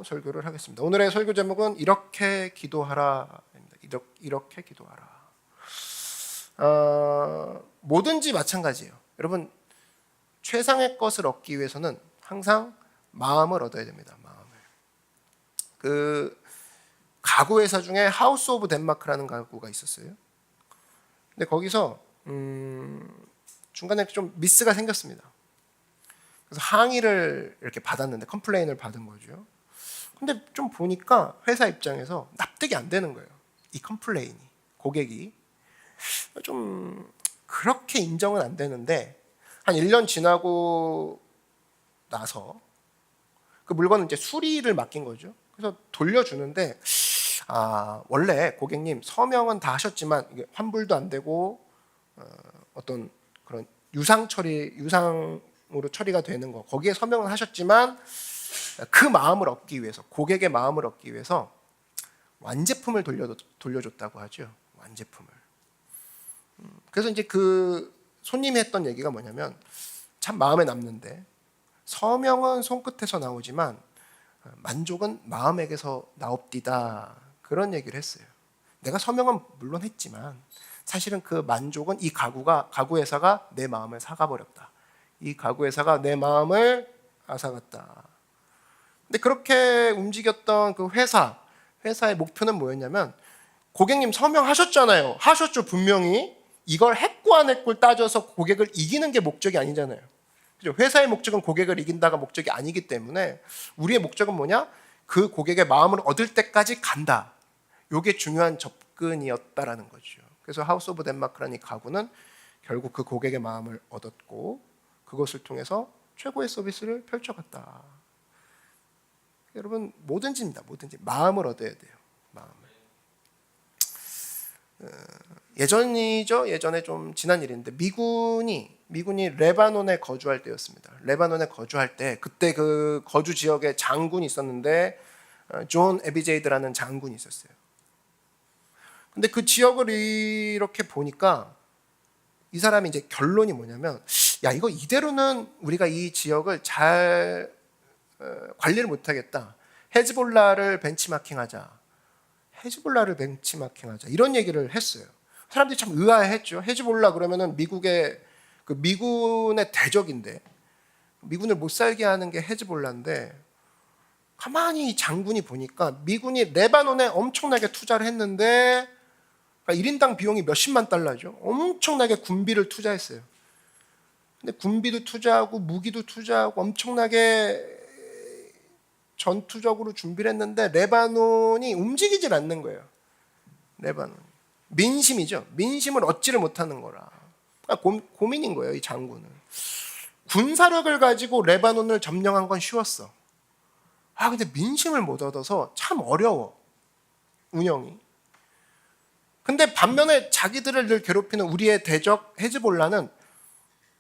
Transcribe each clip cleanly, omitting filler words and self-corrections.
설교를 하겠습니다. 오늘의 설교 제목은 이렇게 기도하라입니다. 이렇게 기도하라. 뭐든지 마찬가지예요. 여러분, 최상의 것을 얻기 위해서는 항상 마음을 얻어야 됩니다. 마음을. 그 가구 회사 중에 하우스 오브 덴마크라는 가구가 있었어요. 근데 거기서 중간에 좀 미스가 생겼습니다. 그래서 항의를 이렇게 받았는데, 컴플레인을 받은 거죠. 근데 좀 보니까 회사 입장에서 납득이 안 되는 거예요. 이 컴플레인이, 고객이 좀 그렇게 인정은 안 되는데, 한 1년 지나고 나서 그 물건은 이제 수리를 맡긴 거죠. 그래서 돌려주는데, 원래 고객님 서명은 다 하셨지만 이게 환불도 안 되고 어떤 그런 유상으로 처리가 되는 거, 거기에 서명은 하셨지만 그 마음을 얻기 위해서, 고객의 마음을 얻기 위해서 완제품을 돌려줬다고 하죠. 완제품을. 그래서 이제 그 손님이 했던 얘기가 뭐냐면, 참 마음에 남는데 서명은 손끝에서 나오지만 만족은 마음에게서 나옵디다, 그런 얘기를 했어요. 내가 서명은 물론 했지만 사실은 그 만족은 이 가구 회사가 내 마음을 사가버렸다. 이 가구 회사가 내 마음을 앗아갔다. 근데 그렇게 움직였던 그 회사의 목표는 뭐였냐면, 고객님 서명하셨잖아요. 하셨죠, 분명히. 이걸 했고 안 했고를 따져서 고객을 이기는 게 목적이 아니잖아요. 그죠? 회사의 목적은 고객을 이긴다가 목적이 아니기 때문에 우리의 목적은 뭐냐? 그 고객의 마음을 얻을 때까지 간다. 이게 중요한 접근이었다라는 거죠. 그래서 하우스 오브 덴마크라는 이 가구는 결국 그 고객의 마음을 얻었고, 그것을 통해서 최고의 서비스를 펼쳐갔다. 여러분, 뭐든지입니다. 뭐든지 마음을 얻어야 돼요. 마음을. 예전에 좀 지난 일인데, 미군이 레바논에 거주할 때였습니다. 레바논에 거주할 때, 그때 그 거주 지역에 장군이 있었는데, 존 에비제이드라는 장군이 있었어요. 근데 그 지역을 이렇게 보니까 이 사람이 이제 결론이 뭐냐면, 이거 이대로는 우리가 이 지역을 잘 관리를 못하겠다. 헤즈볼라를 벤치마킹하자. 이런 얘기를 했어요. 사람들이 참 의아해했죠. 헤즈볼라 그러면은 미군의 대적인데, 미군을 못 살게 하는 게 헤즈볼라인데, 가만히 장군이 보니까 미군이 레바논에 엄청나게 투자를 했는데, 그러니까 1인당 비용이 몇십만 달러죠. 엄청나게 군비를 투자했어요. 근데 군비도 투자하고 무기도 투자하고 엄청나게 전투적으로 준비를 했는데 레바논이 움직이질 않는 거예요. 레바논. 민심이죠. 민심을 얻지를 못하는 거라. 고민인 거예요, 이 장군은. 군사력을 가지고 레바논을 점령한 건 쉬웠어. 근데 민심을 못 얻어서 참 어려워, 운영이. 근데 반면에 자기들을 늘 괴롭히는 우리의 대적 헤즈볼라는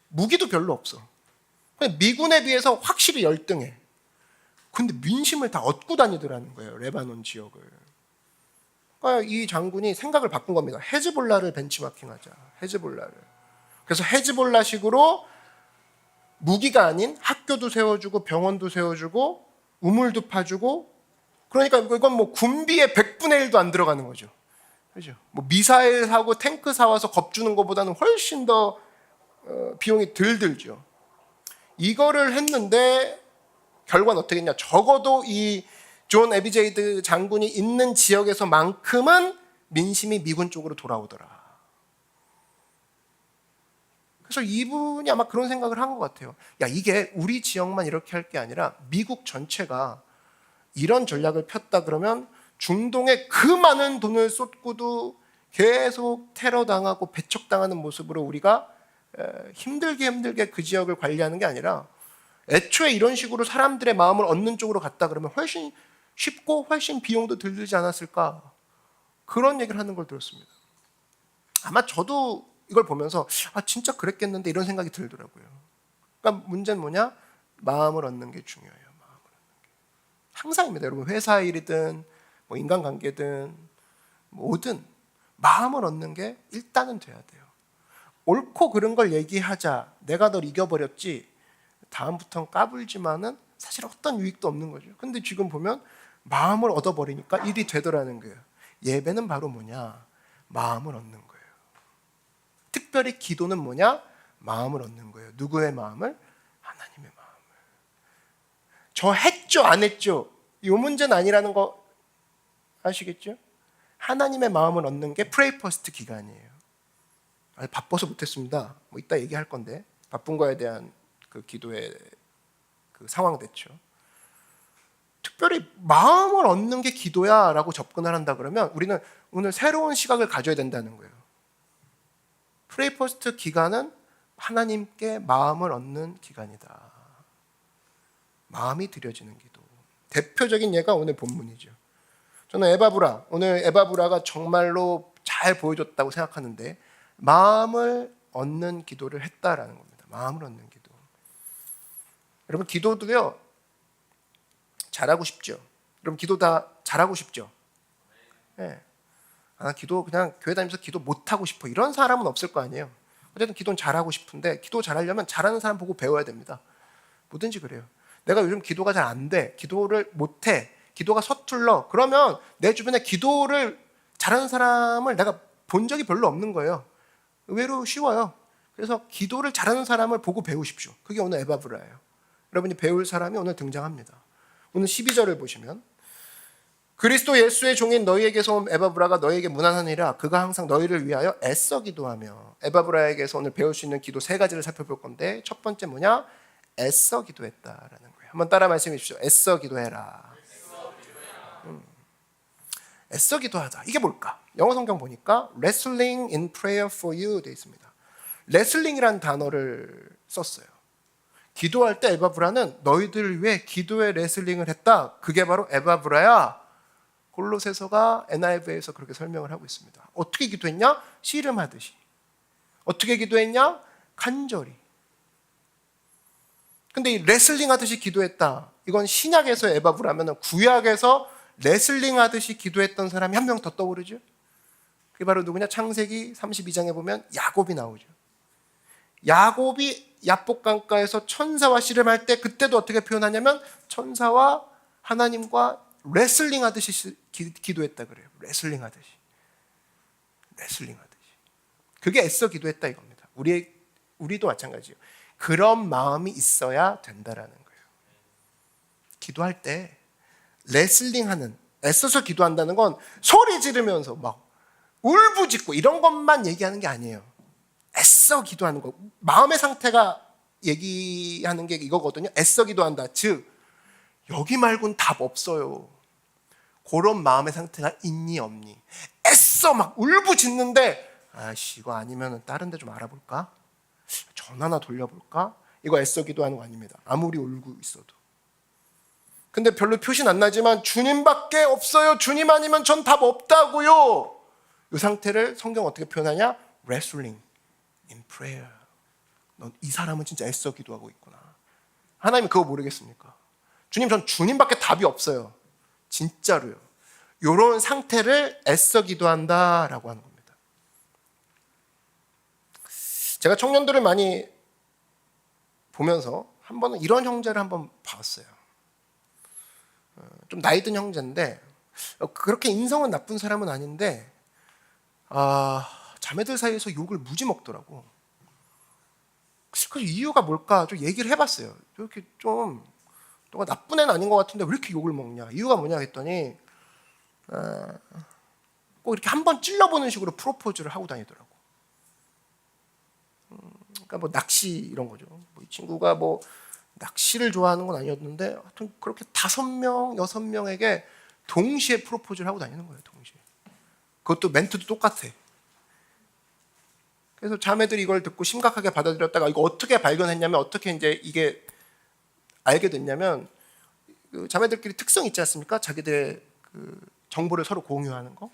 무기도 별로 없어. 미군에 비해서 확실히 열등해. 근데 민심을 다 얻고 다니더라는 거예요, 레바논 지역을. 그러니까 이 장군이 생각을 바꾼 겁니다. 헤즈볼라를 벤치마킹하자. 헤즈볼라를. 그래서 헤즈볼라식으로 무기가 아닌 학교도 세워주고 병원도 세워주고 우물도 파주고, 그러니까 이건 뭐 군비의 100분의 1도 안 들어가는 거죠. 그죠? 뭐 미사일 사고 탱크 사와서 겁주는 것보다는 훨씬 더 비용이 덜 들죠. 이거를 했는데 결과는 어떻게 했냐? 적어도 이 존 에비제이드 장군이 있는 지역에서만큼은 민심이 미군 쪽으로 돌아오더라. 그래서 이분이 아마 그런 생각을 한 것 같아요. 이게 우리 지역만 이렇게 할 게 아니라 미국 전체가 이런 전략을 폈다 그러면 중동에 그 많은 돈을 쏟고도 계속 테러 당하고 배척당하는 모습으로 우리가 힘들게 그 지역을 관리하는 게 아니라, 애초에 이런 식으로 사람들의 마음을 얻는 쪽으로 갔다 그러면 훨씬 쉽고 훨씬 비용도 덜 들지 않았을까, 그런 얘기를 하는 걸 들었습니다. 아마 저도 이걸 보면서 진짜 그랬겠는데 이런 생각이 들더라고요. 그러니까 문제는 뭐냐? 마음을 얻는 게 중요해요. 마음을 얻는 게. 항상입니다. 여러분, 회사 일이든 뭐 인간관계든 뭐든 마음을 얻는 게 일단은 돼야 돼요. 옳고 그른 걸 얘기하자. 내가 널 이겨버렸지. 다음부터는 까불지만은 사실 어떤 유익도 없는 거죠. 근데 지금 보면 마음을 얻어버리니까 일이 되더라는 거예요. 예배는 바로 뭐냐? 마음을 얻는 거예요. 특별히 기도는 뭐냐? 마음을 얻는 거예요. 누구의 마음을? 하나님의 마음을. 저 했죠, 안 했죠? 이 문제는 아니라는 거 아시겠죠? 하나님의 마음을 얻는 게 프레이 퍼스트 기간이에요. 바빠서 못했습니다. 뭐 이따 얘기할 건데 바쁜 거에 대한 그 기도의 그 상황 대처. 특별히 마음을 얻는 게 기도야라고 접근을 한다 그러면 우리는 오늘 새로운 시각을 가져야 된다는 거예요. 프레이 퍼스트 기간은 하나님께 마음을 얻는 기간이다. 마음이 드려지는 기도. 대표적인 예가 오늘 본문이죠. 저는 에바브라, 오늘 에바브라가 정말로 잘 보여줬다고 생각하는데 마음을 얻는 기도를 했다라는 겁니다. 마음을 얻는 기도. 여러분 기도도요 잘하고 싶죠. 여러분 기도 다 잘하고 싶죠. 네. 기도 그냥 교회 다니면서 기도 못하고 싶어 이런 사람은 없을 거 아니에요. 어쨌든 기도는 잘하고 싶은데 기도 잘하려면 잘하는 사람 보고 배워야 됩니다. 뭐든지 그래요. 내가 요즘 기도가 잘 안 돼, 기도를 못해, 기도가 서툴러, 그러면 내 주변에 기도를 잘하는 사람을 내가 본 적이 별로 없는 거예요. 의외로 쉬워요. 그래서 기도를 잘하는 사람을 보고 배우십시오. 그게 오늘 에바브라예요. 여러분이 배울 사람이 오늘 등장합니다. 오늘 12절을 보시면 그리스도 예수의 종인 너희에게서 온 에바브라가 너희에게 문안하니라. 그가 항상 너희를 위하여 애써 기도하며. 에바브라에게서 오늘 배울 수 있는 기도 세 가지를 살펴볼 건데 첫 번째 뭐냐? 애써 기도했다라는 거예요. 한번 따라 말씀해 주십시오. 애써 기도해라. 애써 기도하다. 이게 뭘까? 영어 성경 보니까 wrestling in prayer for you 되어 있습니다. 레슬링이라는 단어를 썼어요. 기도할 때 에바브라는 너희들을 위해 기도의 레슬링을 했다. 그게 바로 에바브라야. 골로새서가 NIV에서 그렇게 설명을 하고 있습니다. 어떻게 기도했냐? 씨름하듯이. 어떻게 기도했냐? 간절히. 근데 이 레슬링 하듯이 기도했다. 이건 신약에서 에바브라면 구약에서 레슬링 하듯이 기도했던 사람이 한 명 더 떠오르죠. 그게 바로 누구냐? 창세기 32장에 보면 야곱이 나오죠. 야곱이 야복 강가에서 천사와 씨름할 때 그때도 어떻게 표현하냐면 천사와 하나님과 레슬링 하듯이 기도했다 그래요. 레슬링 하듯이. 레슬링 하듯이. 그게 애써 기도했다 이겁니다. 우리도 마찬가지예요. 그런 마음이 있어야 된다라는 거예요. 기도할 때 레슬링하는, 애써서 기도한다는 건 소리 지르면서 막 울부짖고 이런 것만 얘기하는 게 아니에요. 애써 기도하는 거. 마음의 상태가 얘기하는 게 이거거든요. 애써 기도한다. 즉 여기 말고는 답 없어요. 그런 마음의 상태가 있니 없니. 애써 막 울부짖는데 아씨 이거 아니면 다른 데 좀 알아볼까? 전화나 돌려볼까? 이거 애써 기도하는 거 아닙니다. 아무리 울고 있어도. 근데 별로 표시는 안 나지만 주님밖에 없어요. 주님 아니면 전 답 없다고요. 이 상태를 성경 어떻게 표현하냐? Wrestling in prayer. 이 사람은 진짜 애써 기도하고 있구나. 하나님이 그거 모르겠습니까? 주님 전 주님밖에 답이 없어요. 진짜로요. 이런 상태를 애써 기도한다라고 하는 겁니다. 제가 청년들을 많이 보면서 한 번은 이런 형제를 한번 봤어요. 좀 나이 든 형제인데 그렇게 인성은 나쁜 사람은 아닌데 자매들 사이에서 욕을 무지 먹더라고. 그 이유가 뭘까 좀 얘기를 해봤어요. 이렇게 좀 너가 나쁜 애는 아닌 것 같은데 왜 이렇게 욕을 먹냐? 이유가 뭐냐 했더니 꼭 이렇게 한번 찔러보는 식으로 프로포즈를 하고 다니더라고. 그러니까 뭐 낚시 이런 거죠. 이 친구가 뭐 낚시를 좋아하는 건 아니었는데 하여튼 그렇게 5명, 6명에게 동시에 프로포즈를 하고 다니는 거예요. 동시에. 그것도 멘트도 똑같아. 그래서 자매들이 이걸 듣고 심각하게 받아들였다가 이거 어떻게 발견했냐면 어떻게 이제 이게 알게 됐냐면 그 자매들끼리 특성 있지 않습니까? 자기들의 그 정보를 서로 공유하는 거.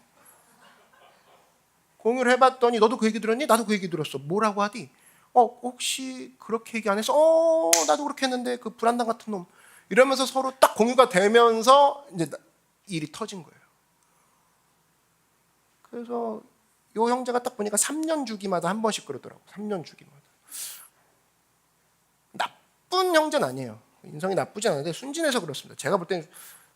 공유를 해봤더니 너도 그 얘기 들었니? 나도 그 얘기 들었어. 뭐라고 하디? 혹시 그렇게 얘기 안 해서 나도 그렇게 했는데 그 불안당 같은 놈 이러면서 서로 딱 공유가 되면서 이제 일이 터진 거예요. 그래서 요 형제가 딱 보니까 3년 주기마다 한 번씩 그러더라고. 3년 주기마다. 나쁜 형제는 아니에요. 인성이 나쁘지 않은데 순진해서 그렇습니다. 제가 볼 때는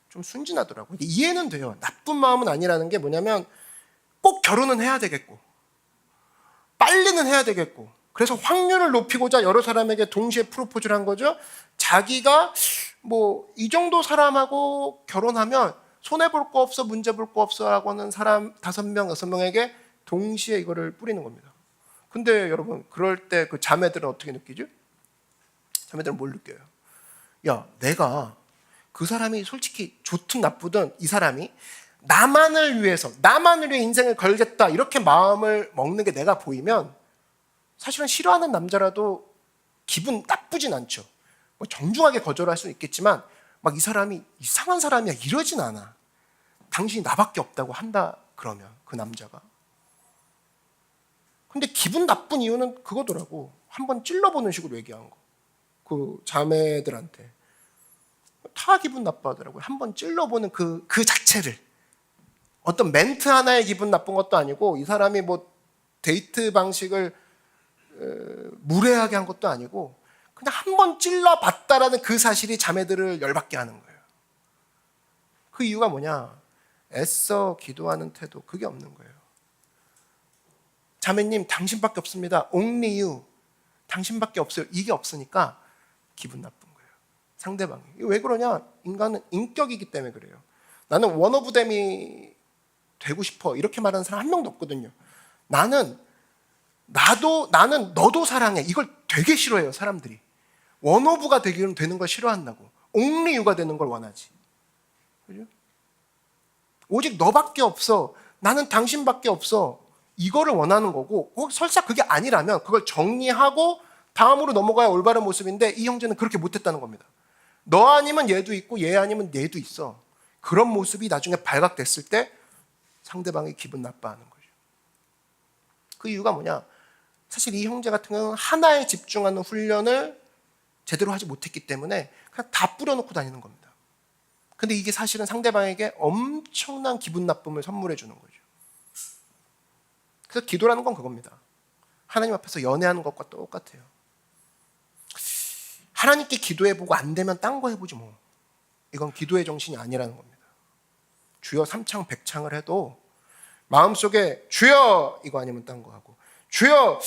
좀 순진하더라고요. 이해는 돼요. 나쁜 마음은 아니라는 게 뭐냐면 꼭 결혼은 해야 되겠고 빨리는 해야 되겠고 그래서 확률을 높이고자 여러 사람에게 동시에 프로포즈를 한 거죠. 자기가 뭐 이 정도 사람하고 결혼하면 손해볼 거 없어 문제 볼 거 없어 라고 하는 사람 5명, 6명에게 동시에 이거를 뿌리는 겁니다. 근데 여러분 그럴 때 그 자매들은 어떻게 느끼죠? 자매들은 뭘 느껴요? 야, 내가 그 사람이 솔직히 좋든 나쁘든 이 사람이 나만을 위해서 인생을 걸겠다 이렇게 마음을 먹는 게 내가 보이면 사실은 싫어하는 남자라도 기분 나쁘진 않죠. 뭐 정중하게 거절할 수는 있겠지만 막 이 사람이 이상한 사람이야 이러진 않아. 당신이 나밖에 없다고 한다 그러면 그 남자가. 근데 기분 나쁜 이유는 그거더라고. 한번 찔러보는 식으로 얘기한 거. 그 자매들한테 다 기분 나빠하더라고요. 한번 찔러보는 그 자체를. 어떤 멘트 하나에 기분 나쁜 것도 아니고 이 사람이 뭐 데이트 방식을 무례하게 한 것도 아니고 그냥 한번 찔러봤다라는 그 사실이 자매들을 열받게 하는 거예요. 그 이유가 뭐냐? 애써 기도하는 태도 그게 없는 거예요. 자매님 당신밖에 없습니다. Only you. 당신밖에 없어요. 이게 없으니까 기분 나쁜 거예요. 상대방이. 왜 그러냐? 인간은 인격이기 때문에 그래요. 나는 원오브댐이 되고 싶어 이렇게 말하는 사람 한 명도 없거든요. 나는 너도 사랑해 이걸 되게 싫어해요. 사람들이 원오브가 되는 걸 싫어한다고. only you가 되는 걸 원하지. 그죠? 오직 너밖에 없어. 나는 당신밖에 없어. 이거를 원하는 거고 설사 그게 아니라면 그걸 정리하고 다음으로 넘어가야 올바른 모습인데 이 형제는 그렇게 못했다는 겁니다. 너 아니면 얘도 있고 얘 아니면 얘도 있어. 그런 모습이 나중에 발각됐을 때 상대방이 기분 나빠하는 거죠. 그 이유가 뭐냐? 사실 이 형제 같은 경우는 하나에 집중하는 훈련을 제대로 하지 못했기 때문에 그냥 다 뿌려놓고 다니는 겁니다. 근데 이게 사실은 상대방에게 엄청난 기분 나쁨을 선물해 주는 거죠. 그래서 기도라는 건 그겁니다. 하나님 앞에서 연애하는 것과 똑같아요. 하나님께 기도해보고 안 되면 딴 거 해보지 뭐. 이건 기도의 정신이 아니라는 겁니다. 주여 삼창 백창을 해도 마음속에 주여 이거 아니면 딴 거 하고 주여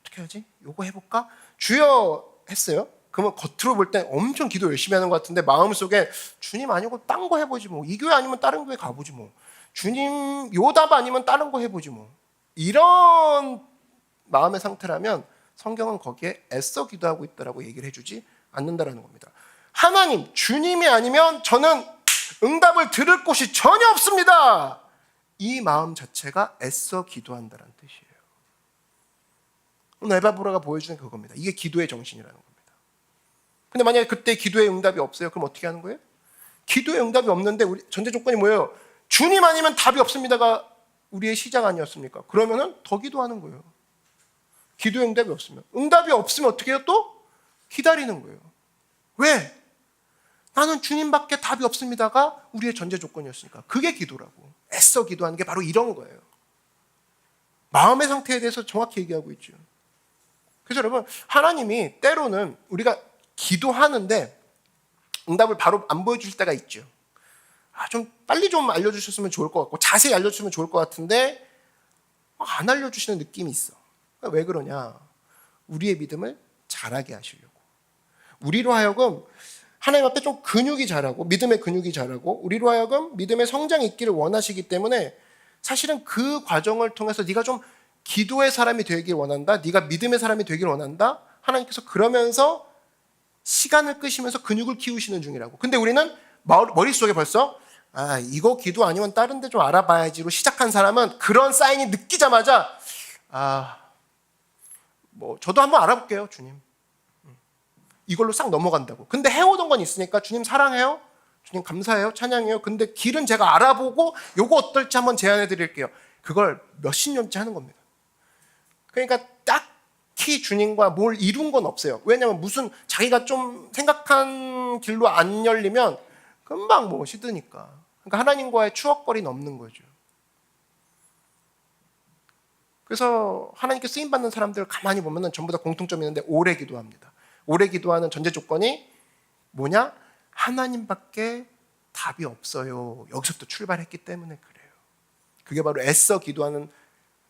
어떻게 하지? 요거 해볼까? 주여 했어요? 그러면 겉으로 볼 때 엄청 기도 열심히 하는 것 같은데 마음속에 주님 아니고 딴 거 해보지 뭐. 이 교회 아니면 다른 교회 가보지 뭐. 주님 요 답 아니면 다른 거 해보지 뭐. 이런 마음의 상태라면 성경은 거기에 애써 기도하고 있다라고 얘기를 해주지 않는다라는 겁니다. 하나님, 주님이 아니면 저는 응답을 들을 곳이 전혀 없습니다. 이 마음 자체가 애써 기도한다는 뜻이에요. 오늘 에바브라가 보여주는 그겁니다. 이게 기도의 정신이라는 겁니다. 근데 만약에 그때 기도의 응답이 없어요. 그럼 어떻게 하는 거예요? 기도의 응답이 없는데 우리 전제 조건이 뭐예요? 주님 아니면 답이 없습니다가 우리의 시작 아니었습니까? 그러면은 더 기도하는 거예요. 기도의 응답이 없으면. 응답이 없으면 어떻게 해요? 또 기다리는 거예요. 왜? 나는 주님밖에 답이 없습니다가 우리의 전제 조건이었으니까. 그게 기도라고. 애써 기도하는 게 바로 이런 거예요. 마음의 상태에 대해서 정확히 얘기하고 있죠. 그래서 여러분, 하나님이 때로는 우리가 기도하는데 응답을 바로 안 보여줄 때가 있죠. 좀 빨리 좀 알려주셨으면 좋을 것 같고 자세히 알려주시면 좋을 것 같은데 안 알려주시는 느낌이 있어. 왜 그러냐? 우리의 믿음을 자라게 하시려고. 우리로 하여금 하나님 앞에 좀 근육이 자라고 믿음의 근육이 자라고 우리로 하여금 믿음의 성장이 있기를 원하시기 때문에 사실은 그 과정을 통해서 네가 좀 기도의 사람이 되길 원한다. 네가 믿음의 사람이 되길 원한다. 하나님께서 그러면서 시간을 끄시면서 근육을 키우시는 중이라고. 근데 우리는 머릿속에 벌써 이거 기도 아니면 다른 데 좀 알아봐야지로 시작한 사람은 그런 사인이 느끼자마자 저도 한번 알아볼게요, 주님. 이걸로 싹 넘어간다고. 근데 해오던 건 있으니까 주님 사랑해요? 주님 감사해요? 찬양해요? 근데 길은 제가 알아보고 요거 어떨지 한번 제안해 드릴게요. 그걸 몇십 년째 하는 겁니다. 그러니까 딱히 주님과 뭘 이룬 건 없어요. 왜냐하면 무슨 자기가 좀 생각한 길로 안 열리면 금방 시드니까. 그러니까 하나님과의 추억거리는 없는 거죠. 그래서 하나님께 쓰임받는 사람들 가만히 보면 전부 다 공통점이 있는데 오래 기도합니다. 오래 기도하는 전제 조건이 뭐냐? 하나님밖에 답이 없어요. 여기서부터 출발했기 때문에 그래요. 그게 바로 애써 기도하는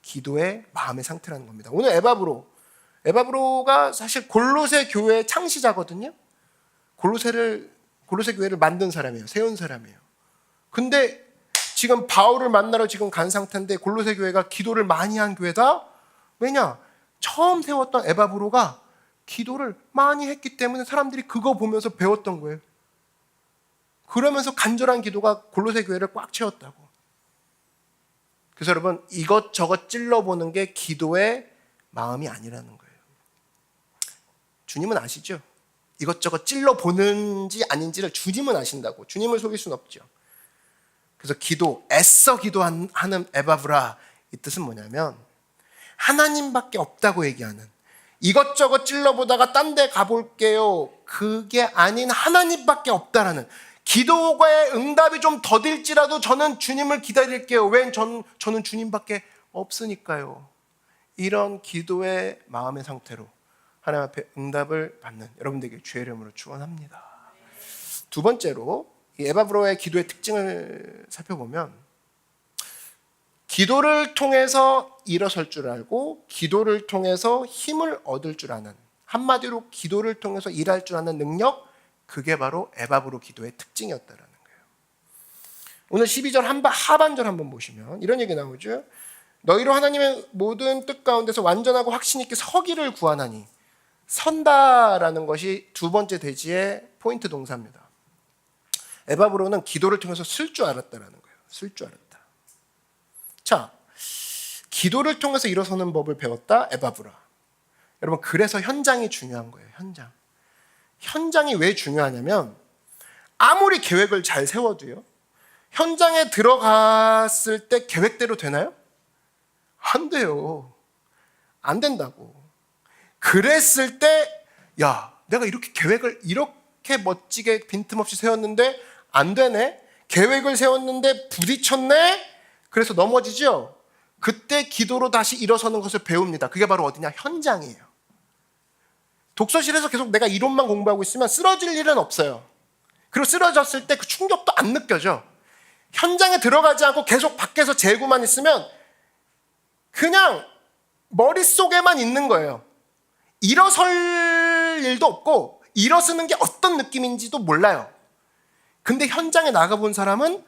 기도의 마음의 상태라는 겁니다. 오늘 에바브로가 사실 골로새 교회의 창시자거든요. 골로새 교회를 만든 사람이에요. 세운 사람이에요. 근데 지금 바울을 만나러 지금 간 상태인데 골로새 교회가 기도를 많이 한 교회다? 왜냐? 처음 세웠던 에바브로가 기도를 많이 했기 때문에 사람들이 그거 보면서 배웠던 거예요. 그러면서 간절한 기도가 골로새 교회를 꽉 채웠다고. 그래서 여러분, 이것저것 찔러보는 게 기도의 마음이 아니라는 거예요. 주님은 아시죠? 이것저것 찔러보는지 아닌지를 주님은 아신다고. 주님을 속일 수는 없죠. 그래서 애써 기도하는 에바브라, 이 뜻은 뭐냐면 하나님밖에 없다고 얘기하는, 이것저것 찔러보다가 딴 데 가볼게요, 그게 아닌 하나님밖에 없다라는, 기도의 응답이 좀 더딜지라도 저는 주님을 기다릴게요. 왜? 저는 주님밖에 없으니까요. 이런 기도의 마음의 상태로 하나님 앞에 응답을 받는 여러분들에게 주의 이름으로 축원합니다. 두 번째로 이 에바브로의 기도의 특징을 살펴보면, 기도를 통해서 일어설 줄 알고 기도를 통해서 힘을 얻을 줄 아는, 한마디로 기도를 통해서 일할 줄 아는 능력, 그게 바로 에바브로 기도의 특징이었다라는 거예요. 오늘 12절 하반절 한번 보시면 이런 얘기 나오죠. 너희로 하나님의 모든 뜻 가운데서 완전하고 확신 있게 서기를 구하나니, 선다라는 것이 두 번째 대지의 포인트 동사입니다. 에바브로는 기도를 통해서 쓸 줄 알았다라는 거예요. 쓸 줄 알았다. 자, 기도를 통해서 일어서는 법을 배웠다, 에바브라. 여러분, 그래서 현장이 중요한 거예요. 현장이 왜 중요하냐면, 아무리 계획을 잘 세워도요, 현장에 들어갔을 때 계획대로 되나요? 안 돼요. 안 된다고. 그랬을 때, 야, 내가 이렇게 계획을 이렇게 멋지게 빈틈없이 세웠는데 안 되네? 계획을 세웠는데 부딪혔네? 그래서 넘어지죠? 그때 기도로 다시 일어서는 것을 배웁니다. 그게 바로 어디냐? 현장이에요. 독서실에서 계속 내가 이론만 공부하고 있으면 쓰러질 일은 없어요. 그리고 쓰러졌을 때 그 충격도 안 느껴져. 현장에 들어가지 않고 계속 밖에서 재고만 있으면 그냥 머릿속에만 있는 거예요. 일어설 일도 없고 일어서는 게 어떤 느낌인지도 몰라요. 근데 현장에 나가본 사람은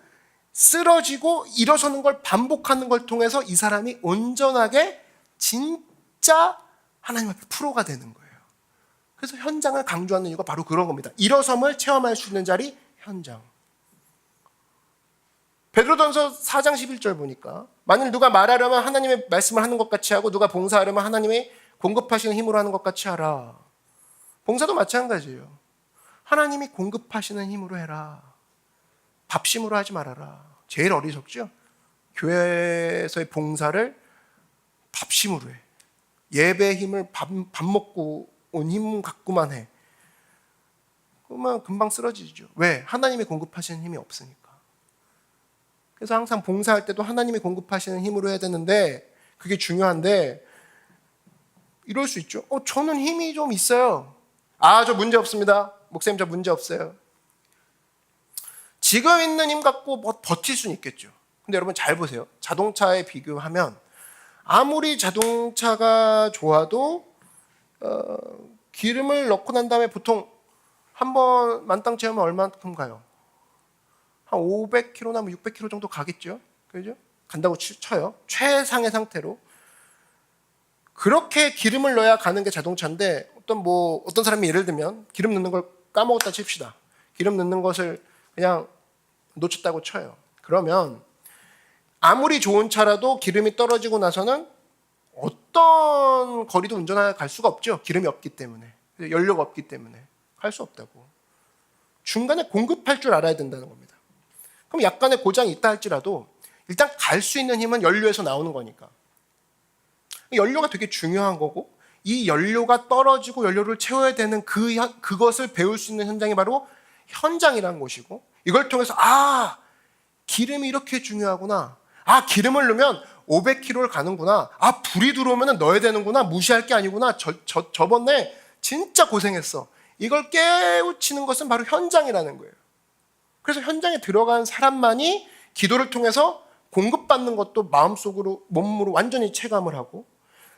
쓰러지고 일어서는 걸 반복하는 걸 통해서 이 사람이 온전하게 진짜 하나님 앞에 프로가 되는 거예요. 그래서 현장을 강조하는 이유가 바로 그런 겁니다. 일어섬을 체험할 수 있는 자리, 현장. 베드로전서 4장 11절 보니까, 만일 누가 말하려면 하나님의 말씀을 하는 것 같이 하고 누가 봉사하려면 하나님의 공급하시는 힘으로 하는 것 같이 하라. 봉사도 마찬가지예요. 하나님이 공급하시는 힘으로 해라. 밥심으로 하지 말아라. 제일 어리석죠? 교회에서의 봉사를 밥심으로 해. 예배의 힘을 밥 먹고 온 힘 갖고만 해. 그러면 금방 쓰러지죠. 왜? 하나님이 공급하시는 힘이 없으니까. 그래서 항상 봉사할 때도 하나님이 공급하시는 힘으로 해야 되는데, 그게 중요한데, 이럴 수 있죠. 저는 힘이 좀 있어요. 저 문제 없습니다. 목사님, 저 문제 없어요. 지금 있는 힘 갖고 뭐 버틸 수는 있겠죠. 근데 여러분 잘 보세요. 자동차에 비교하면 아무리 자동차가 좋아도 기름을 넣고 난 다음에 보통 한번 만땅 채우면 얼마큼 가요? 한 500km나 600km 정도 가겠죠. 그죠? 간다고 쳐요. 최상의 상태로. 그렇게 기름을 넣어야 가는 게 자동차인데, 어떤 사람이 예를 들면 기름 넣는 걸 까먹었다 칩시다. 기름 넣는 것을 그냥 놓쳤다고 쳐요. 그러면 아무리 좋은 차라도 기름이 떨어지고 나서는 어떤 거리도 운전할 갈 수가 없죠. 기름이 없기 때문에. 연료가 없기 때문에. 갈 수 없다고. 중간에 공급할 줄 알아야 된다는 겁니다. 그럼 약간의 고장이 있다 할지라도 일단 갈 수 있는 힘은 연료에서 나오는 거니까. 연료가 되게 중요한 거고, 이 연료가 떨어지고 연료를 채워야 되는 그것을 배울 수 있는 현장이 바로 현장이라는 곳이고, 이걸 통해서 기름이 이렇게 중요하구나. 기름을 넣으면 500km를 가는구나. 불이 들어오면 넣어야 되는구나. 무시할 게 아니구나. 저번에 진짜 고생했어. 이걸 깨우치는 것은 바로 현장이라는 거예요. 그래서 현장에 들어간 사람만이 기도를 통해서 공급받는 것도 마음속으로, 몸으로 완전히 체감을 하고,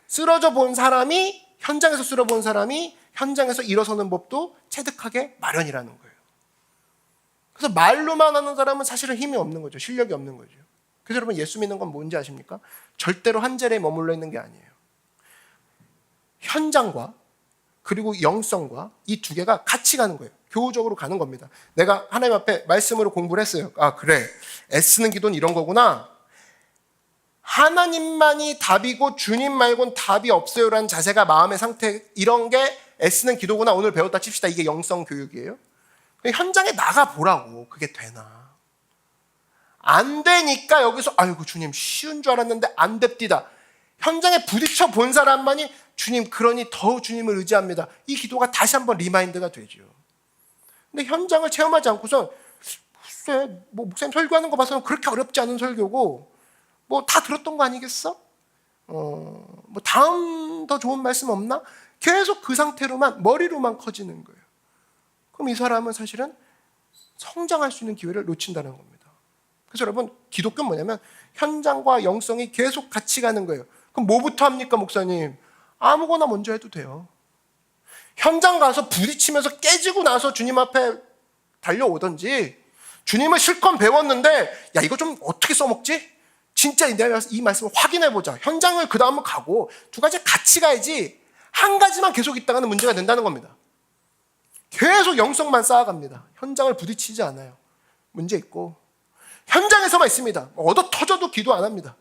쓰러져 본 사람이, 현장에서 쓰러져 본 사람이 현장에서 일어서는 법도 체득하게 마련이라는 거예요. 그래서 말로만 하는 사람은 사실은 힘이 없는 거죠. 실력이 없는 거죠. 그래서 여러분, 예수 믿는 건 뭔지 아십니까? 절대로 한 자리에 머물러 있는 게 아니에요. 현장과 그리고 영성과 이 두 개가 같이 가는 거예요. 교우적으로 가는 겁니다. 내가 하나님 앞에 말씀으로 공부를 했어요. 아, 그래, 애쓰는 기도는 이런 거구나. 하나님만이 답이고 주님 말고는 답이 없어요라는 자세가 마음의 상태, 이런 게 애쓰는 기도구나. 오늘 배웠다 칩시다. 이게 영성 교육이에요. 현장에 나가보라고. 그게 되나. 안 되니까 여기서 아이고 주님 쉬운 줄 알았는데 안 됩디다. 현장에 부딪혀 본 사람만이 주님, 그러니 더 주님을 의지합니다. 이 기도가 다시 한번 리마인드가 되죠. 근데 현장을 체험하지 않고서 글쎄, 뭐 목사님 설교하는 거 봐서는 그렇게 어렵지 않은 설교고 뭐 다 들었던 거 아니겠어? 뭐 다음 더 좋은 말씀 없나? 계속 그 상태로만, 머리로만 커지는 거예요. 그럼 이 사람은 사실은 성장할 수 있는 기회를 놓친다는 겁니다. 그래서 여러분, 기독교는 뭐냐면 현장과 영성이 계속 같이 가는 거예요. 그럼 뭐부터 합니까, 목사님? 아무거나 먼저 해도 돼요. 현장 가서 부딪히면서 깨지고 나서 주님 앞에 달려오든지, 주님을 실컷 배웠는데 야, 이거 좀 어떻게 써먹지? 진짜 내가 이 말씀을 확인해보자. 현장을 그 다음은 가고 두 가지 같이 가야지 한 가지만 계속 있다가는 문제가 된다는 겁니다. 계속 영성만 쌓아갑니다. 현장을 부딪히지 않아요. 문제 있고 현장에서만 있습니다. 얻어 터져도 기도 안 합니다.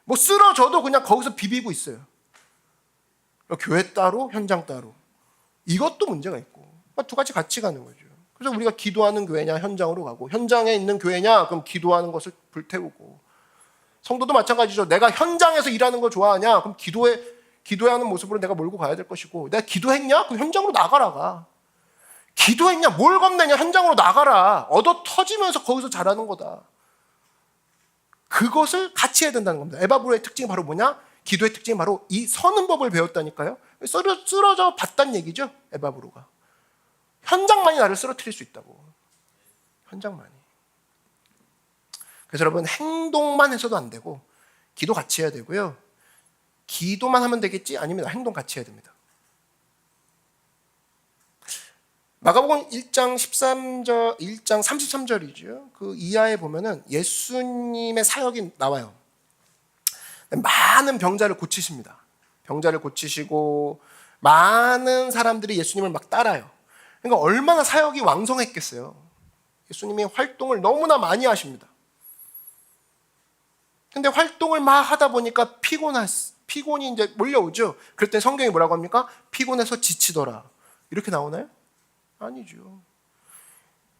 뭐 쓰러져도 그냥 거기서 비비고 있어요. 교회 따로, 현장 따로. 이것도 문제가 있고 두 가지 같이 가는 거죠. 그래서 우리가 기도하는 교회냐, 현장으로 가고, 현장에 있는 교회냐, 그럼 기도하는 것을 불태우고. 성도도 마찬가지죠. 내가 현장에서 일하는 걸 좋아하냐, 그럼 기도해야 하는 모습으로 내가 몰고 가야 될 것이고, 내가 기도했냐? 그럼 현장으로 나가라가. 기도했냐? 뭘 겁내냐? 현장으로 나가라. 얻어 터지면서 거기서 잘하는 거다. 그것을 같이 해야 된다는 겁니다. 에바브로의 특징이 바로 뭐냐? 기도의 특징이 바로 이 서는 법을 배웠다니까요. 쓰러져 봤단 얘기죠, 에바브로가. 현장만이 나를 쓰러뜨릴 수 있다고. 현장만이. 그래서 여러분, 행동만 해서도 안 되고 기도 같이 해야 되고요. 기도만 하면 되겠지? 아닙니다. 행동 같이 해야 됩니다. 마가복음 1장 13절, 1장 33절이죠. 그 이하에 보면은 예수님의 사역이 나와요. 많은 병자를 고치십니다. 병자를 고치시고 많은 사람들이 예수님을 막 따라요. 그러니까 얼마나 사역이 왕성했겠어요. 예수님이 활동을 너무나 많이 하십니다. 근데 활동을 막 하다 보니까 피곤이 이제 몰려오죠. 그럴 때 성경이 뭐라고 합니까? 피곤해서 지치더라. 이렇게 나오나요? 아니죠.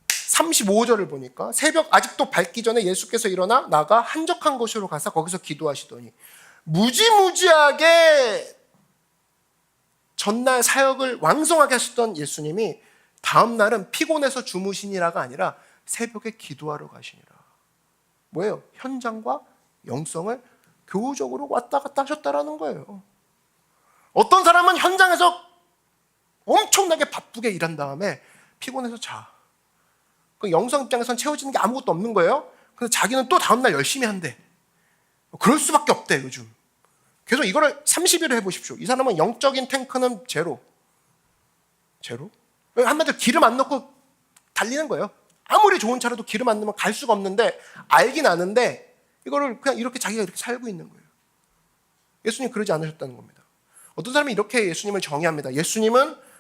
35절을 보니까 새벽 아직도 밝기 전에 예수께서 일어나 나가 한적한 곳으로 가서 거기서 기도하시더니, 무지무지하게 전날 사역을 왕성하게 하셨던 예수님이 다음 날은 피곤해서 주무시니라가 아니라 새벽에 기도하러 가시니라. 뭐예요? 현장과 영성을 교우적으로 왔다 갔다 하셨다라는 거예요. 어떤 사람은 현장에서 엄청나게 바쁘게 일한 다음에 피곤해서 자. 그 영성 입장에서는 채워지는 게 아무것도 없는 거예요. 그래서 자기는 또 다음날 열심히 한대. 그럴 수밖에 없대, 요즘. 그래서 이거를 30일을 해보십시오. 이 사람은 영적인 탱크는 제로. 제로? 한마디로 기름 안 넣고 달리는 거예요. 아무리 좋은 차라도 기름 안 넣으면 갈 수가 없는데, 알긴 아는데 이거를 그냥 이렇게 자기가 이렇게 살고 있는 거예요. 예수님 그러지 않으셨다는 겁니다. 어떤 사람이 이렇게 예수님을 정의합니다. 예수님은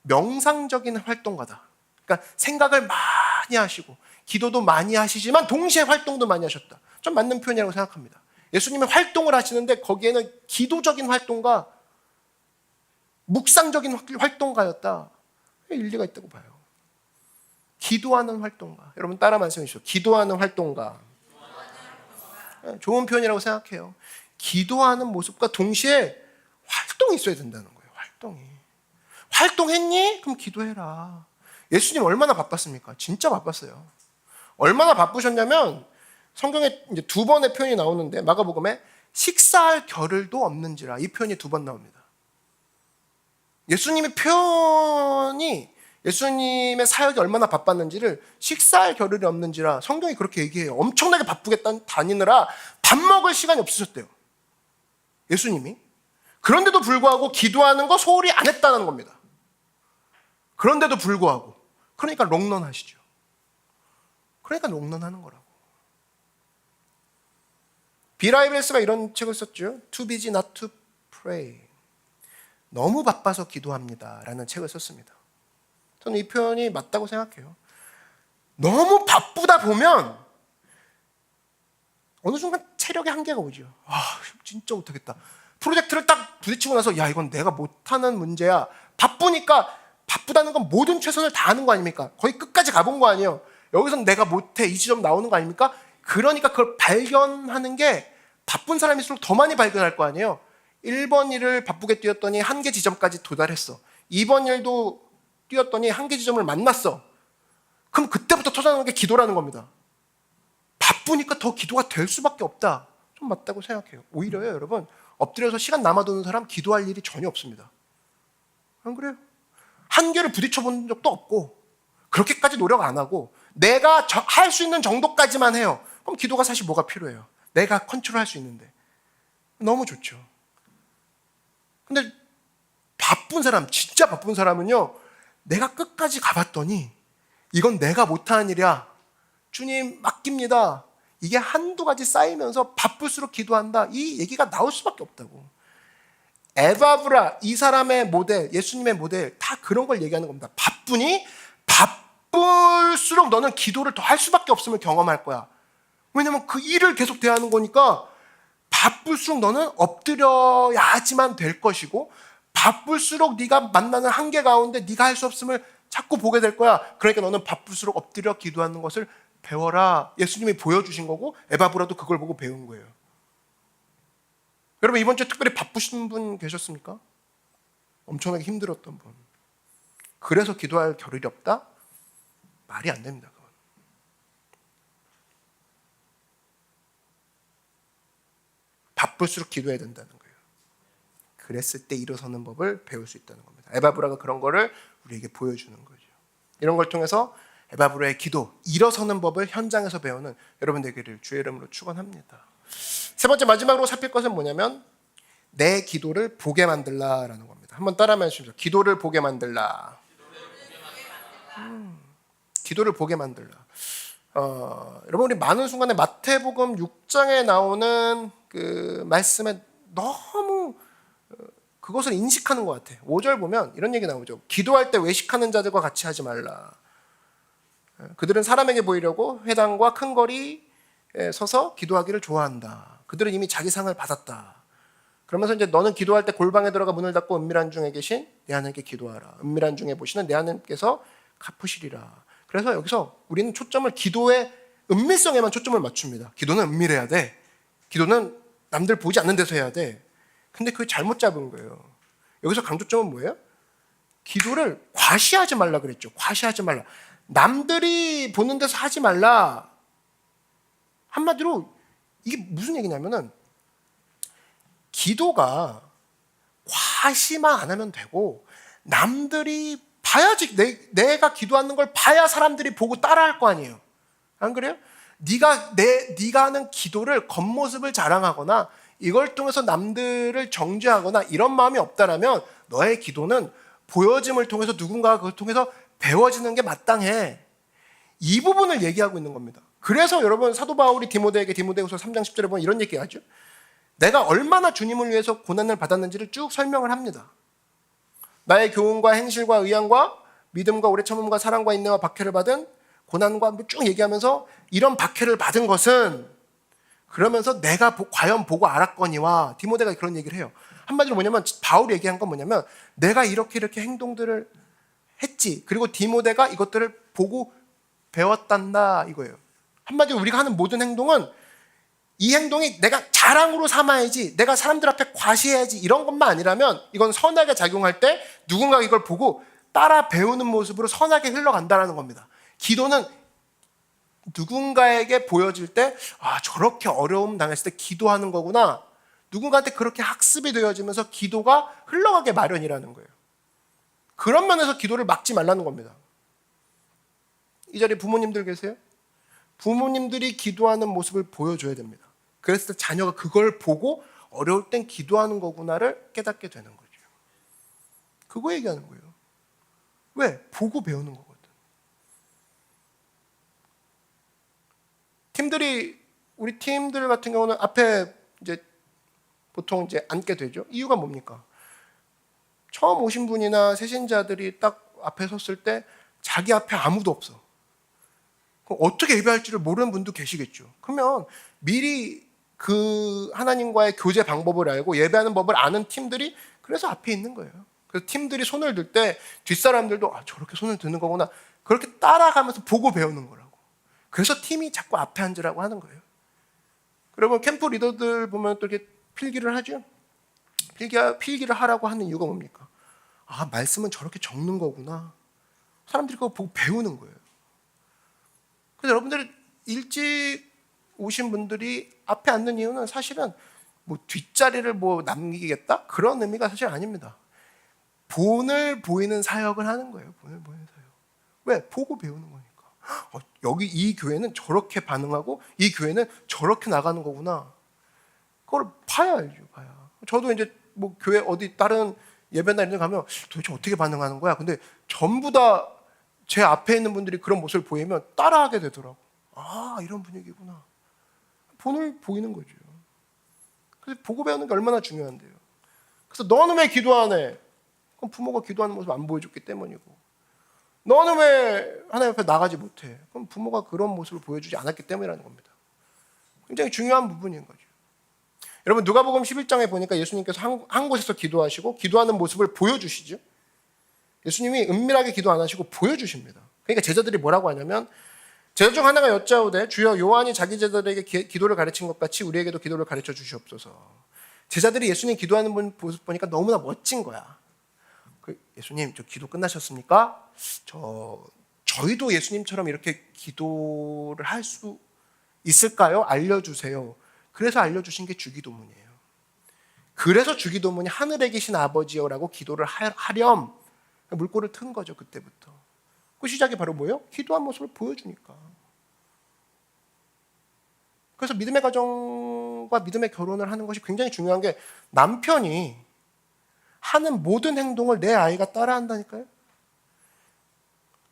명상적인 활동가다. 그러니까 생각을 많이 하시고 기도도 많이 하시지만 동시에 활동도 많이 하셨다. 좀 맞는 표현이라고 생각합니다. 예수님은 활동을 하시는데 거기에는 기도적인 활동과 묵상적인 활동가였다. 일리가 있다고 봐요. 기도하는 활동가. 여러분 따라 말씀해 주시죠. 기도하는 활동가. 좋은 표현이라고 생각해요. 기도하는 모습과 동시에 활동이 있어야 된다는 거예요. 활동이. 활동했니? 그럼 기도해라. 예수님 얼마나 바빴습니까? 진짜 바빴어요. 얼마나 바쁘셨냐면 성경에 이제 두 번의 표현이 나오는데, 마가복음에 식사할 겨를도 없는지라, 이 표현이 두 번 나옵니다. 예수님의 표현이 예수님의 사역이 얼마나 바빴는지를 식사할 겨를이 없는지라 성경이 그렇게 얘기해요. 엄청나게 바쁘게 다니느라 밥 먹을 시간이 없으셨대요. 예수님이. 그런데도 불구하고 기도하는 거 소홀히 안 했다는 겁니다. 그런데도 불구하고. 그러니까 롱런하시죠. 그러니까 롱런하는 거라고. 비라이벨스가 이런 책을 썼죠. Too busy not to pray. 너무 바빠서 기도합니다 라는 책을 썼습니다. 저는 이 표현이 맞다고 생각해요. 너무 바쁘다 보면 어느 순간 체력의 한계가 오죠. 진짜 못하겠다. 프로젝트를 딱 부딪히고 나서 야, 이건 내가 못하는 문제야. 바쁘니까 바쁘다는 건 모든 최선을 다하는 거 아닙니까? 거의 끝까지 가본 거 아니에요. 여기서는 내가 못해 이 지점 나오는 거 아닙니까? 그러니까 그걸 발견하는 게 바쁜 사람일수록 더 많이 발견할 거 아니에요. 1번 일을 바쁘게 뛰었더니 한계 지점까지 도달했어. 2번 일도 뛰었더니 한계 지점을 만났어. 그럼 그때부터 터져나오는 게 기도라는 겁니다. 바쁘니까 더 기도가 될 수밖에 없다. 좀 맞다고 생각해요. 오히려요, 여러분. 엎드려서 시간 남아도는 사람 기도할 일이 전혀 없습니다. 안 그래요? 한계를 부딪혀본 적도 없고 그렇게까지 노력 안 하고 내가 할 수 있는 정도까지만 해요. 그럼 기도가 사실 뭐가 필요해요? 내가 컨트롤할 수 있는데. 너무 좋죠. 근데 바쁜 사람, 진짜 바쁜 사람은요, 내가 끝까지 가봤더니 이건 내가 못하는 일이야. 주님 맡깁니다. 이게 한두 가지 쌓이면서 바쁠수록 기도한다. 이 얘기가 나올 수밖에 없다고. 에바브라, 이 사람의 모델, 예수님의 모델, 다 그런 걸 얘기하는 겁니다. 바쁘니? 바쁠수록 너는 기도를 더 할 수밖에 없음을 경험할 거야. 왜냐면 그 일을 계속 대하는 거니까 바쁠수록 너는 엎드려야지만 될 것이고 바쁠수록 네가 만나는 한계 가운데 네가 할 수 없음을 자꾸 보게 될 거야. 그러니까 너는 바쁠수록 엎드려 기도하는 것을 배워라. 예수님이 보여주신 거고 에바브라도 그걸 보고 배운 거예요. 여러분 이번 주에 특별히 바쁘신 분 계셨습니까? 엄청나게 힘들었던 분. 그래서 기도할 겨를이 없다? 말이 안 됩니다. 그건. 바쁠수록 기도해야 된다는 거예요. 그랬을 때 일어서는 법을 배울 수 있다는 겁니다. 에바브라가 그런 거를 우리에게 보여주는 거죠. 이런 걸 통해서 에바브라의 기도, 일어서는 법을 현장에서 배우는 여러분 되기를 주의 이름으로 축원합니다. 세 번째 마지막으로 살필 것은 뭐냐면 내 기도를 보게 만들라라는 겁니다. 한번 따라하면 해주십시오. 기도를 보게 만들라. 기도를 보게 만들라. 여러분 우리 많은 순간에 마태복음 6장에 나오는 그 말씀에 너무 그것을 인식하는 것 같아요. 5절 보면 이런 얘기 나오죠. 기도할 때 외식하는 자들과 같이 하지 말라. 그들은 사람에게 보이려고 회당과 큰 거리에 서서 기도하기를 좋아한다. 그들은 이미 자기 상을 받았다. 그러면서 이제 너는 기도할 때 골방에 들어가 문을 닫고 은밀한 중에 계신 내 하나님께 기도하라. 은밀한 중에 보시는 내 하나님께서 갚으시리라. 그래서 여기서 우리는 초점을 기도의 은밀성에만 초점을 맞춥니다. 기도는 은밀해야 돼. 기도는 남들 보지 않는 데서 해야 돼. 근데 그게 잘못 잡은 거예요. 여기서 강조점은 뭐예요? 기도를 과시하지 말라 그랬죠. 과시하지 말라. 남들이 보는 데서 하지 말라. 한마디로 이게 무슨 얘기냐면은 기도가 과시만 안 하면 되고 남들이 봐야지. 내가 기도하는 걸 봐야 사람들이 보고 따라할 거 아니에요. 안 그래요? 네가 하는 기도를 겉모습을 자랑하거나 이걸 통해서 남들을 정죄하거나 이런 마음이 없다라면 너의 기도는 보여짐을 통해서 누군가가 그걸 통해서 배워지는 게 마땅해. 이 부분을 얘기하고 있는 겁니다. 그래서 여러분 사도 바울이 디모데에게 디모데후서 3장 10절에 보면 이런 얘기하죠. 내가 얼마나 주님을 위해서 고난을 받았는지를 쭉 설명을 합니다. 나의 교훈과 행실과 의향과 믿음과 오래 참음과 사랑과 인내와 박해를 받은 고난과 쭉 얘기하면서 이런 박해를 받은 것은 그러면서 내가 과연 보고 알았거니와 디모데가 그런 얘기를 해요. 한마디로 뭐냐면 바울이 얘기한 건 뭐냐면 내가 이렇게 행동들을 했지. 그리고 디모데가 이것들을 보고 배웠단다 이거예요. 한마디로 우리가 하는 모든 행동은 이 행동이 내가 자랑으로 삼아야지, 내가 사람들 앞에 과시해야지 이런 것만 아니라면 이건 선하게 작용할 때 누군가가 이걸 보고 따라 배우는 모습으로 선하게 흘러간다는 겁니다. 기도는 누군가에게 보여질 때 저렇게 어려움 당했을 때 기도하는 거구나. 누군가한테 그렇게 학습이 되어지면서 기도가 흘러가게 마련이라는 거예요. 그런 면에서 기도를 막지 말라는 겁니다. 이 자리에 부모님들 계세요? 부모님들이 기도하는 모습을 보여줘야 됩니다. 그랬을 때 자녀가 그걸 보고 어려울 땐 기도하는 거구나를 깨닫게 되는 거죠. 그거 얘기하는 거예요. 왜? 보고 배우는 거거든. 우리 팀들 같은 경우는 앞에 이제 보통 이제 앉게 되죠. 이유가 뭡니까? 처음 오신 분이나 세신자들이 딱 앞에 섰을 때 자기 앞에 아무도 없어. 그럼 어떻게 예배할지를 모르는 분도 계시겠죠. 그러면 미리 그 하나님과의 교제 방법을 알고 예배하는 법을 아는 팀들이 그래서 앞에 있는 거예요. 그래서 팀들이 손을 들 때 뒷사람들도 저렇게 손을 드는 거구나. 그렇게 따라가면서 보고 배우는 거라고. 그래서 팀이 자꾸 앞에 앉으라고 하는 거예요. 여러분 캠프 리더들 보면 또 이렇게 필기를 하죠. 필기를 하라고 하는 이유가 뭡니까? 말씀은 저렇게 적는 거구나. 사람들이 그거 보고 배우는 거예요. 그래서 여러분들이 일찍 오신 분들이 앞에 앉는 이유는 사실은 뭐 뒷자리를 뭐 남기겠다? 그런 의미가 사실 아닙니다. 본을 보이는 사역을 하는 거예요. 본을 보이는 사역. 왜? 보고 배우는 거니까. 여기 이 교회는 저렇게 반응하고 이 교회는 저렇게 나가는 거구나. 그걸 봐야 알죠. 봐야. 저도 이제 뭐 교회 어디 다른 예배나 이런 데 가면 도대체 어떻게 반응하는 거야? 근데 전부 다 제 앞에 있는 분들이 그런 모습을 보이면 따라하게 되더라고. 이런 분위기구나. 본을 보이는 거죠. 그래서 보고 배우는 게 얼마나 중요한데요. 그래서 너는 왜 기도 안 해? 그럼 부모가 기도하는 모습 안 보여줬기 때문이고. 너는 왜 하나님 앞에 나가지 못해? 그럼 부모가 그런 모습을 보여주지 않았기 때문이라는 겁니다. 굉장히 중요한 부분인 거죠. 여러분 누가복음 11장에 보니까 예수님께서 한 곳에서 기도하시고 기도하는 모습을 보여주시죠. 예수님이 은밀하게 기도 안 하시고 보여주십니다. 그러니까 제자들이 뭐라고 하냐면 제자 중 하나가 여짜오되 주여 요한이 자기 제자들에게 기도를 가르친 것 같이 우리에게도 기도를 가르쳐 주시옵소서. 제자들이 예수님 기도하는 모습 보니까 너무나 멋진 거야. 예수님 저 기도 끝나셨습니까? 저희도 예수님처럼 이렇게 기도를 할 수 있을까요? 알려주세요. 그래서 알려주신 게 주기도문이에요. 그래서 주기도문이 하늘에 계신 아버지여라고 기도를 하렴 물꼬를 튼 거죠. 그때부터. 그 시작이 바로 뭐예요? 기도한 모습을 보여주니까. 그래서 믿음의 가정과 믿음의 결혼을 하는 것이 굉장히 중요한 게 남편이 하는 모든 행동을 내 아이가 따라한다니까요.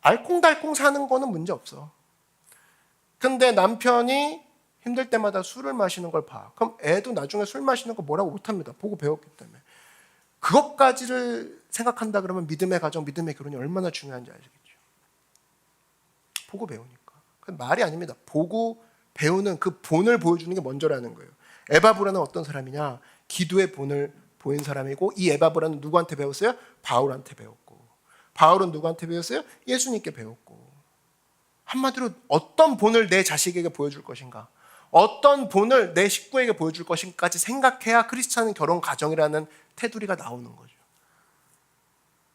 알콩달콩 사는 거는 문제 없어. 근데 남편이 힘들 때마다 술을 마시는 걸 봐. 그럼 애도 나중에 술 마시는 거 뭐라고 못합니다. 보고 배웠기 때문에. 그것까지를 생각한다 그러면 믿음의 가정, 믿음의 결혼이 얼마나 중요한지 아시겠죠. 보고 배우니까. 그건 말이 아닙니다. 보고 배우는 그 본을 보여주는 게 먼저라는 거예요. 에바브라는 어떤 사람이냐? 기도의 본을 보인 사람이고 이 에바브라는 누구한테 배웠어요? 바울한테 배웠고 바울은 누구한테 배웠어요? 예수님께 배웠고 한마디로 어떤 본을 내 자식에게 보여줄 것인가 어떤 본을 내 식구에게 보여줄 것인가까지 생각해야 크리스찬 결혼 가정이라는 테두리가 나오는 거죠.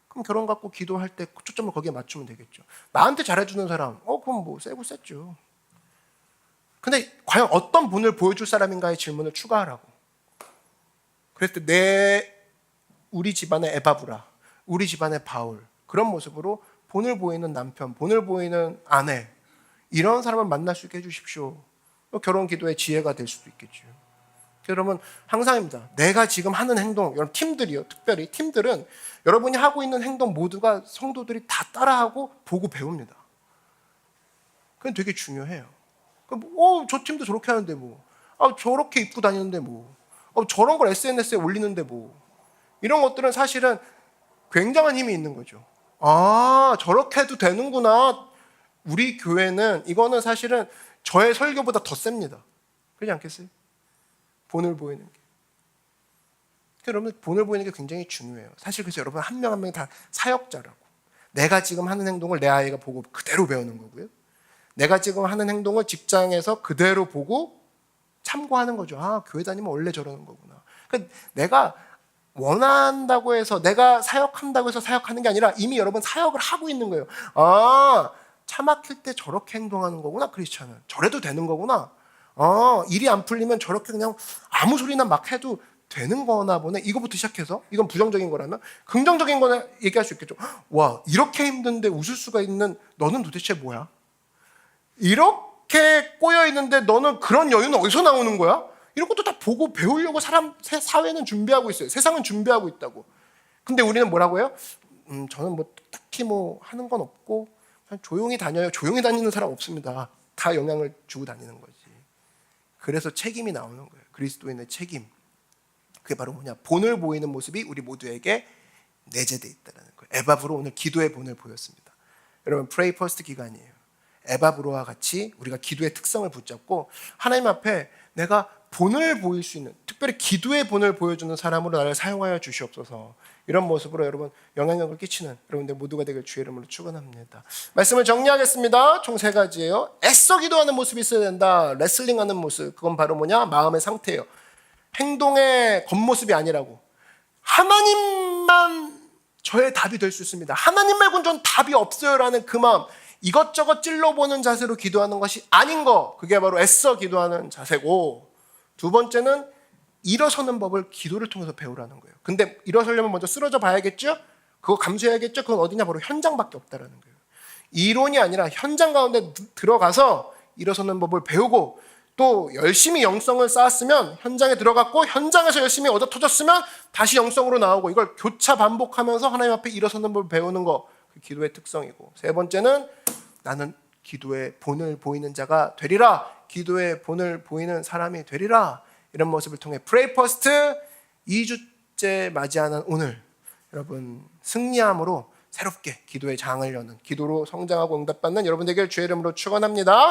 그럼 결혼 갖고 기도할 때 초점을 거기에 맞추면 되겠죠. 나한테 잘해주는 사람, 그럼 뭐 세고 셌죠. 근데 과연 어떤 본을 보여줄 사람인가의 질문을 추가하라고. 그랬을 때 우리 집안의 에바브라, 우리 집안의 바울 그런 모습으로 본을 보이는 남편, 본을 보이는 아내 이런 사람을 만날 수 있게 해주십시오. 결혼 기도의 지혜가 될 수도 있겠죠. 여러분 항상입니다. 내가 지금 하는 행동, 여러분 팀들이요. 특별히 팀들은 여러분이 하고 있는 행동 모두가 성도들이 다 따라하고 보고 배웁니다. 그건 되게 중요해요. 저 팀도 저렇게 하는데 뭐. 저렇게 입고 다니는데 뭐. 저런 걸 SNS에 올리는데 뭐. 이런 것들은 사실은 굉장한 힘이 있는 거죠. 저렇게 해도 되는구나. 우리 교회는 이거는 사실은 저의 설교보다 더 셉니다. 그렇지 않겠어요? 본을 보이는 게. 여러분 본을 보이는 게 굉장히 중요해요. 사실 그래서 여러분 한 명 한 명 다 사역자라고. 내가 지금 하는 행동을 내 아이가 보고 그대로 배우는 거고요. 내가 지금 하는 행동을 직장에서 그대로 보고 참고하는 거죠. 교회 다니면 원래 저러는 거구나. 그러니까 내가 원한다고 해서 내가 사역한다고 해서 사역하는 게 아니라 이미 여러분 사역을 하고 있는 거예요. 차 막힐 때 저렇게 행동하는 거구나. 크리스찬은 저래도 되는 거구나. 일이 안 풀리면 저렇게 그냥 아무 소리나 막 해도 되는 거나 보네. 이거부터 시작해서 이건 부정적인 거라면 긍정적인 거나 얘기할 수 있겠죠. 와, 이렇게 힘든데 웃을 수가 있는 너는 도대체 뭐야? 이렇게 꼬여 있는데 너는 그런 여유는 어디서 나오는 거야? 이런 것도 다 보고 배우려고 사회는 준비하고 있어요. 세상은 준비하고 있다고. 근데 우리는 뭐라고 해요? 저는 뭐 딱히 뭐 하는 건 없고 그냥 조용히 다녀요. 조용히 다니는 사람 없습니다. 다 영향을 주고 다니는 거지. 그래서 책임이 나오는 거예요. 그리스도인의 책임. 그게 바로 뭐냐? 본을 보이는 모습이 우리 모두에게 내재되어 있다는 거예요. 에바브로 오늘 기도의 본을 보였습니다. 여러분, 프레이 퍼스트 기간이에요. 에바브로와 같이 우리가 기도의 특성을 붙잡고 하나님 앞에 내가 본을 보일 수 있는, 특별히 기도의 본을 보여주는 사람으로 나를 사용하여 주시옵소서. 이런 모습으로 여러분 영향력을 끼치는 여러분들 모두가 되길 주의 이름으로 축원합니다. 말씀을 정리하겠습니다. 총 3가지예요. 애써 기도하는 모습이 있어야 된다. 레슬링하는 모습. 그건 바로 뭐냐? 마음의 상태예요. 행동의 겉모습이 아니라고. 하나님만 저의 답이 될 수 있습니다. 하나님 말고는 전 답이 없어요라는 그 마음. 이것저것 찔러보는 자세로 기도하는 것이 아닌 거. 그게 바로 애써 기도하는 자세고, 두 번째는 일어서는 법을 기도를 통해서 배우라는 거예요. 근데 일어서려면 먼저 쓰러져 봐야겠죠? 그거 감수해야겠죠? 그건 어디냐? 바로 현장밖에 없다라는 거예요. 이론이 아니라 현장 가운데 들어가서 일어서는 법을 배우고, 또 열심히 영성을 쌓았으면 현장에 들어갔고, 현장에서 열심히 얻어 터졌으면 다시 영성으로 나오고, 이걸 교차 반복하면서 하나님 앞에 일어서는 법을 배우는 거, 그 기도의 특성이고, 세 번째는 나는 기도의 본을 보이는 자가 되리라. 기도의 본을 보이는 사람이 되리라. 이런 모습을 통해 프레이 퍼스트 2주째 맞이하는 오늘 여러분 승리함으로 새롭게 기도의 장을 여는, 기도로 성장하고 응답받는 여러분 되길 주의 이름으로 축원합니다.